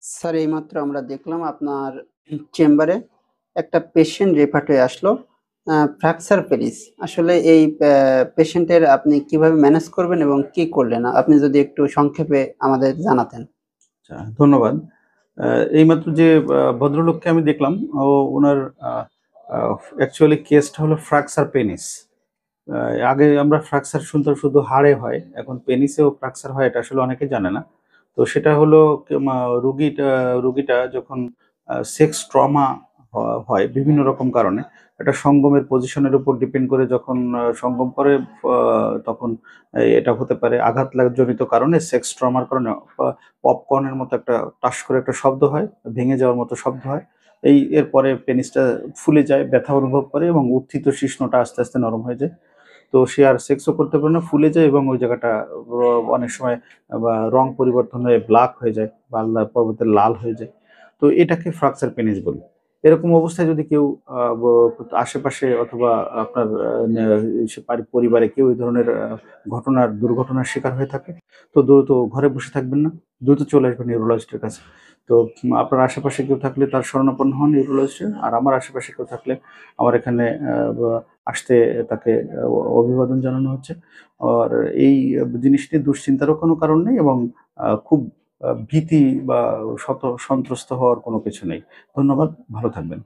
Sir এইমাত্র আমরা দেখলাম আপনার চেম্বারে একটা পেশেন্ট রেফার্ড হয়ে আসলো ফ্র্যাকচার পেনিস। আসলে এই পেশেন্টের আপনি কিভাবে ম্যানেজ করবেন এবং কি করলেন? আপনি যদি একটু সংক্ষেপে আমাদের জানাতেন। আচ্ছা, ধন্যবাদ। এইমাত্র যে ভদ্রলোককে আমি দেখলাম, উনার অ্যাকচুয়ালি কেসটা হলো ফ্র্যাকচার পেনিস। আগে আমরা ফ্র্যাকচার শুনতাম শুধু হাড়ে হয়, এখন পেনিসেও ফ্র্যাকচার হয়, এটা আসলে অনেকে জানে না। তো সেটা হলো রুগীটা যখন সেক্স ট্রমা হয় বিভিন্ন রকম কারণে, এটা সঙ্গমের পজিশনের উপর ডিপেন্ড করে যখন সঙ্গম করে, তখন এটা হতে পারে জনিত কারণে, সেক্স ট্রমার কারণে পপকর্নের মতো একটা টাস করে একটা শব্দ হয়, ভেঙে যাওয়ার মতো শব্দ হয়। এরপরে পেনিসটা ফুলে যায়, ব্যথা অনুভব করে এবং উত্থিত শিশ্নটা আস্তে, আস্তে নরম হয়ে যায়। তো সে আর সেক্সও করতে পারে না, ফুলে যায় এবং ওই জায়গাটা অনেক সময় রং পরিবর্তন হয়ে ব্ল্যাক হয়ে যায় বা পরবর্তীতে লাল হয়ে যায়। তো এটাকে ফ্র্যাকচার পেনিস বলি। এরকম অবস্থায় যদি কেউ আ ব আশেপাশে অথবা আপনার পরিবারে কেউ এই ধরনের দুর্ঘটনার শিকার হয়ে থাকে, তো দ্রুত ঘরে বসে থাকবেন না। দ্রুত চলে আসবেন নিউরোলজিস্টের কাছে। তো আপনার আশেপাশে কেউ থাকলে তার শরণাপন্ন হন নিউরোলজিস্টের। আর আমার আশেপাশে কেউ থাকলে আমার এখানে আ বা আসতে তাকে অভিবাদন জানানো হচ্ছে। আর এই জিনিসটি দুশ্চিন্তারও কোনো কারণ নেই এবং খুব ভীতি বা সন্ত্রস্ত হওয়ার কোনো কিছু নেই। ধন্যবাদ। ভালো থাকবেন।